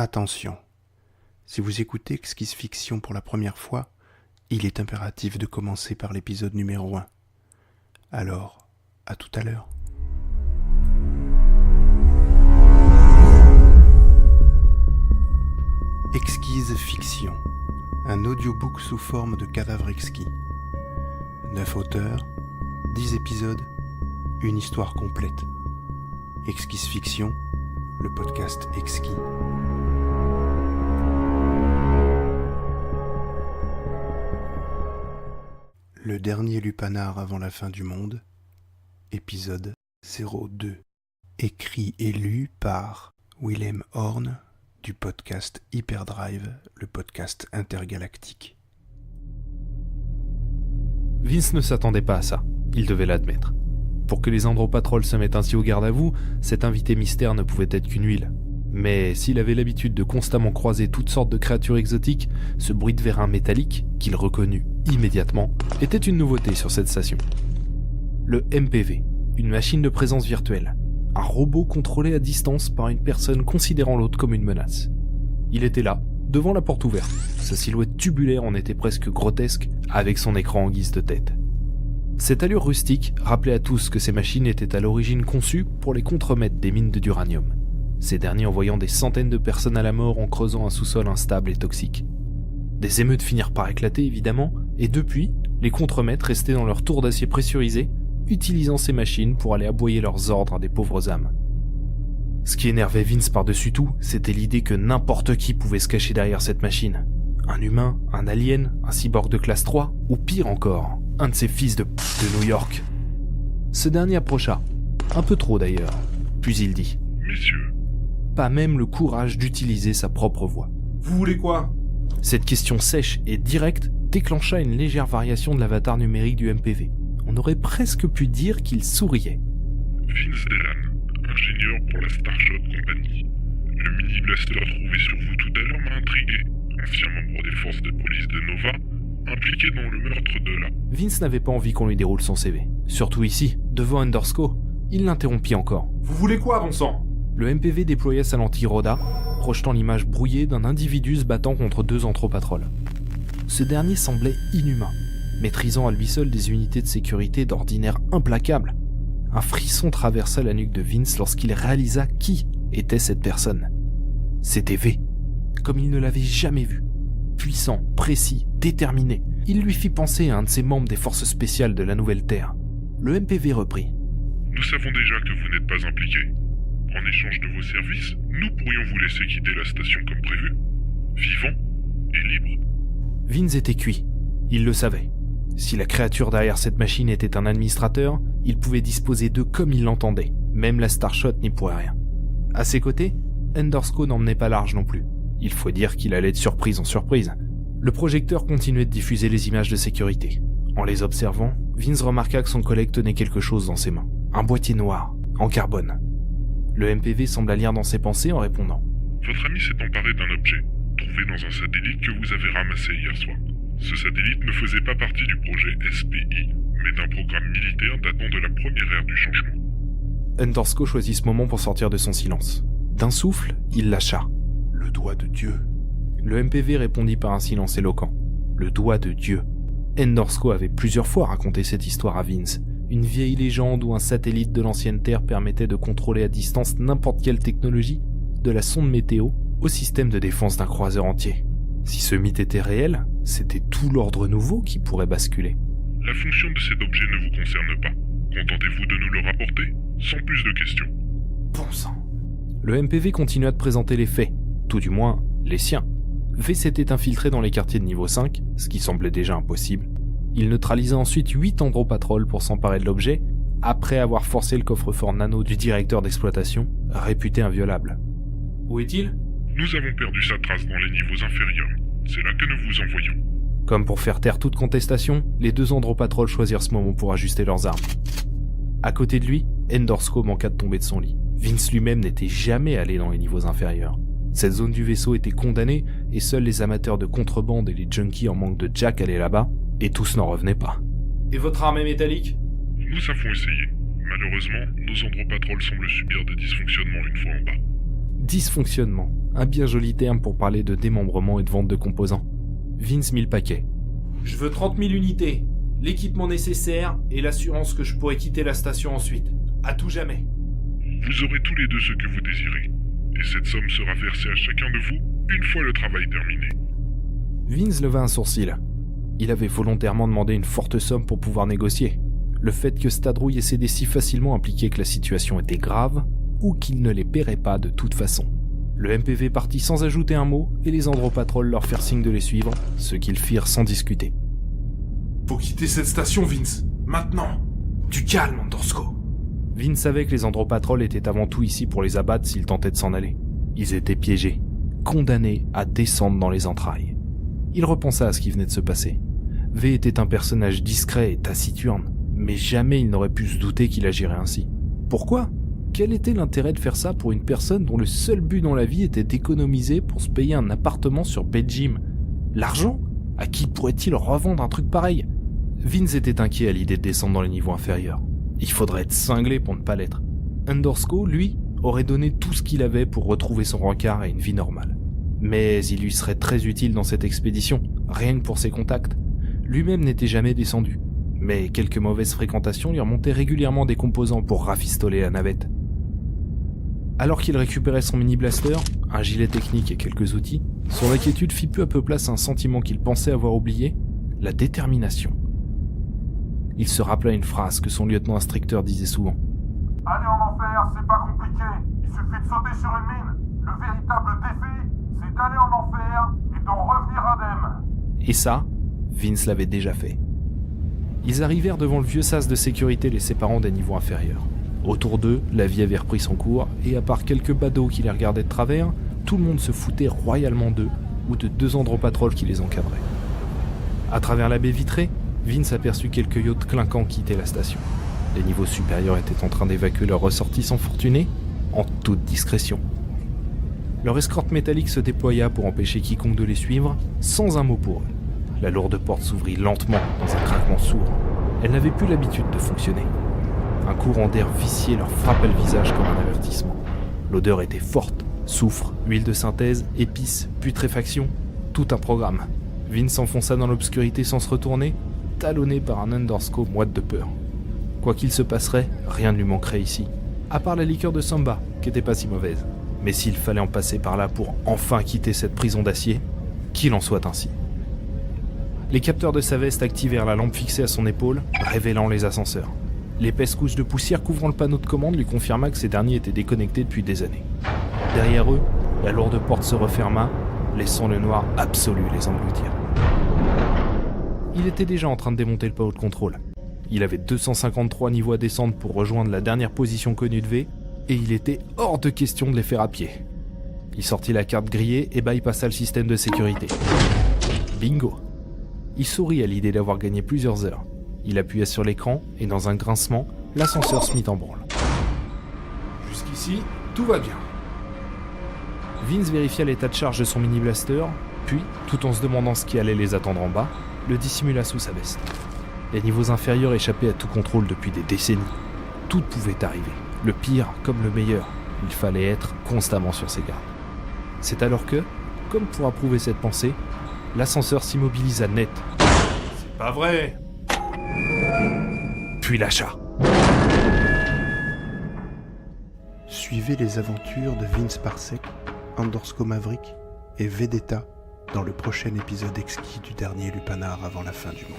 Attention, si vous écoutez Exquise Fiction pour la première fois, il est impératif de commencer par l'épisode numéro 1. Alors, à tout à l'heure. Exquise Fiction, un audiobook sous forme de cadavre exquis. 9 auteurs, 10 épisodes, une histoire complète. Exquise Fiction, le podcast exquis. Le dernier lupanar avant la fin du monde, épisode 02. Écrit et lu par Willem Horn du podcast Hyperdrive, le podcast intergalactique. Vince ne s'attendait pas à ça, il devait l'admettre. Pour que les Andropatrol se mettent ainsi au garde à vous, cet invité mystère ne pouvait être qu'une huile. Mais s'il avait l'habitude de constamment croiser toutes sortes de créatures exotiques, ce bruit de vérin métallique, qu'il reconnut immédiatement, était une nouveauté sur cette station. Le MPV, une machine de présence virtuelle, un robot contrôlé à distance par une personne considérant l'autre comme une menace. Il était là, devant la porte ouverte. Sa silhouette tubulaire en était presque grotesque, avec son écran en guise de tête. Cette allure rustique rappelait à tous que ces machines étaient à l'origine conçues pour les contremettre des mines d'uranium, ces derniers envoyant des centaines de personnes à la mort en creusant un sous-sol instable et toxique. Des émeutes finirent par éclater évidemment, et depuis, les contremaîtres restaient dans leur tour d'acier pressurisé, utilisant ces machines pour aller aboyer leurs ordres à des pauvres âmes. Ce qui énervait Vince par-dessus tout, c'était l'idée que n'importe qui pouvait se cacher derrière cette machine. Un humain, un alien, un cyborg de classe 3, ou pire encore, un de ces fils de New York. Ce dernier approcha, un peu trop d'ailleurs, puis il dit « Messieurs ». Pas même le courage d'utiliser sa propre voix. « Vous voulez quoi ?» Cette question sèche et directe déclencha une légère variation de l'avatar numérique du MPV. On aurait presque pu dire qu'il souriait. Vince Delane, ingénieur pour la Starshot Company. Le mini-blaster trouvé sur vous tout à l'heure m'a intrigué. Ancien membre des forces de police de Nova, impliqué dans le meurtre de la... Vince n'avait pas envie qu'on lui déroule son CV. Surtout ici, devant Undersco. Il l'interrompit encore. « Vous voulez quoi, bon sang ?» Le MPV déploya sa lentille Roda, projetant l'image brouillée d'un individu se battant contre 2 Andropatrol. Ce dernier semblait inhumain, maîtrisant à lui seul des unités de sécurité d'ordinaire implacables. Un frisson traversa la nuque de Vince lorsqu'il réalisa qui était cette personne. C'était V, comme il ne l'avait jamais vu. Puissant, précis, déterminé, il lui fit penser à un de ses membres des forces spéciales de la Nouvelle Terre. Le MPV reprit. « Nous savons déjà que vous n'êtes pas impliqué. En échange de vos services, nous pourrions vous laisser quitter la station comme prévu, vivant et libre. » Vince était cuit. Il le savait. Si la créature derrière cette machine était un administrateur, il pouvait disposer d'eux comme il l'entendait. Même la Starshot n'y pourrait rien. À ses côtés, Undersco n'emmenait pas large non plus. Il faut dire qu'il allait de surprise en surprise. Le projecteur continuait de diffuser les images de sécurité. En les observant, Vince remarqua que son collègue tenait quelque chose dans ses mains. Un boîtier noir, en carbone. Le MPV sembla lire dans ses pensées en répondant. « Votre ami s'est emparé d'un objet, trouvé dans un satellite que vous avez ramassé hier soir. Ce satellite ne faisait pas partie du projet SPI, mais d'un programme militaire datant de la première ère du changement. » Undersco choisit ce moment pour sortir de son silence. D'un souffle, il lâcha. « Le doigt de Dieu. » Le MPV répondit par un silence éloquent. « Le doigt de Dieu. » Undersco avait plusieurs fois raconté cette histoire à Vince. Une vieille légende où un satellite de l'ancienne Terre permettait de contrôler à distance n'importe quelle technologie, de la sonde météo au système de défense d'un croiseur entier. Si ce mythe était réel, c'était tout l'ordre nouveau qui pourrait basculer. « La fonction de cet objet ne vous concerne pas. Contentez-vous de nous le rapporter, sans plus de questions. » Bon sang. Le MPV continua de présenter les faits, tout du moins les siens. V s'était infiltré dans les quartiers de niveau 5, ce qui semblait déjà impossible. Il neutralisa ensuite 8 Andropatrol pour s'emparer de l'objet, après avoir forcé le coffre-fort nano du directeur d'exploitation, réputé inviolable. Où est-il ? Nous avons perdu sa trace dans les niveaux inférieurs. C'est là que nous vous envoyons. Comme pour faire taire toute contestation, les 2 Andropatrol choisirent ce moment pour ajuster leurs armes. À côté de lui, Undersco manqua de tomber de son lit. Vince lui-même n'était jamais allé dans les niveaux inférieurs. Cette zone du vaisseau était condamnée et seuls les amateurs de contrebande et les junkies en manque de jack allaient là-bas, et tous n'en revenaient pas. Et votre armée métallique ? Nous avons essayé. Malheureusement, nos Andropatrol semblent subir des dysfonctionnements une fois en bas. Dysfonctionnement. un bien joli terme pour parler de démembrement et de vente de composants. Vince mit le paquet. Je veux 30 000 unités, l'équipement nécessaire et l'assurance que je pourrai quitter la station ensuite. À tout jamais. Vous aurez tous les deux ce que vous désirez, et cette somme sera versée à chacun de vous une fois le travail terminé. Vince leva un sourcil. Il avait volontairement demandé une forte somme pour pouvoir négocier. Le fait que Stadrouille ait cédé si facilement impliquait que la situation était grave, ou qu'il ne les paierait pas de toute façon. Le MPV partit sans ajouter un mot, et les Andropatrol leur firent signe de les suivre, ce qu'ils firent sans discuter. Faut quitter cette station, Vince. Maintenant. Du calme, Andorsko. Vince savait que les Andropatrol étaient avant tout ici pour les abattre s'ils tentaient de s'en aller. Ils étaient piégés, condamnés à descendre dans les entrailles. Il repensa à ce qui venait de se passer. V était un personnage discret et taciturne, mais jamais il n'aurait pu se douter qu'il agirait ainsi. Pourquoi ? Quel était l'intérêt de faire ça pour une personne dont le seul but dans la vie était d'économiser pour se payer un appartement sur Belgium ? L'argent ? À qui pourrait-il revendre un truc pareil ? Vince était inquiet à l'idée de descendre dans les niveaux inférieurs. Il faudrait être cinglé pour ne pas l'être. Andorsko, lui, aurait donné tout ce qu'il avait pour retrouver son rencard et une vie normale. Mais il lui serait très utile dans cette expédition, rien que pour ses contacts. Lui-même n'était jamais descendu, mais quelques mauvaises fréquentations lui remontaient régulièrement des composants pour rafistoler la navette. Alors qu'il récupérait son mini-blaster, un gilet technique et quelques outils, son inquiétude fit peu à peu place à un sentiment qu'il pensait avoir oublié, la détermination. Il se rappela une phrase que son lieutenant-instructeur disait souvent. « Aller en enfer, c'est pas compliqué. Il suffit de sauter sur une mine. Le véritable défi, c'est d'aller en enfer et d'en revenir indemne. » Et ça, Vince l'avait déjà fait. Ils arrivèrent devant le vieux sas de sécurité les séparant des niveaux inférieurs. Autour d'eux, la vie avait repris son cours, et à part quelques badauds qui les regardaient de travers, tout le monde se foutait royalement d'eux, ou de 2 Andropatrol qui les encadraient. À travers la baie vitrée, Vince aperçut quelques yachts clinquants quitter la station. Les niveaux supérieurs étaient en train d'évacuer leurs ressortissants fortunés, en toute discrétion. Leur escorte métallique se déploya pour empêcher quiconque de les suivre, sans un mot pour eux. La lourde porte s'ouvrit lentement dans un craquement sourd. Elle n'avait plus l'habitude de fonctionner. Un courant d'air vicié leur frappa le visage comme un avertissement. L'odeur était forte, soufre, huile de synthèse, épices, putréfaction, tout un programme. Vince s'enfonça dans l'obscurité sans se retourner, talonné par un Andorsko moite de peur. Quoi qu'il se passerait, rien ne lui manquerait ici, à part la liqueur de Samba, qui était pas si mauvaise. Mais s'il fallait en passer par là pour enfin quitter cette prison d'acier, qu'il en soit ainsi. Les capteurs de sa veste activèrent la lampe fixée à son épaule, révélant les ascenseurs. L'épaisse couche de poussière couvrant le panneau de commande lui confirma que ces derniers étaient déconnectés depuis des années. Derrière eux, la lourde porte se referma, laissant le noir absolu les engloutir. Il était déjà en train de démonter le panneau de contrôle. Il avait 253 niveaux à descendre pour rejoindre la dernière position connue de V, et il était hors de question de les faire à pied. Il sortit la carte grillée et bypassa le système de sécurité. Bingo! Il sourit à l'idée d'avoir gagné plusieurs heures. Il appuya sur l'écran et dans un grincement, l'ascenseur se mit en branle. Jusqu'ici, tout va bien. Vince vérifia l'état de charge de son mini-blaster, puis, tout en se demandant ce qui allait les attendre en bas, le dissimula sous sa veste. Les niveaux inférieurs échappaient à tout contrôle depuis des décennies. Tout pouvait arriver, le pire comme le meilleur. Il fallait être constamment sur ses gardes. C'est alors que, comme pour approuver cette pensée, l'ascenseur s'immobilisa net. C'est pas vrai. Puis lâcha. Suivez les aventures de Vince Parsec, Andorsko Maverick et Vedetta dans le prochain épisode exquis du dernier lupanar avant la fin du monde.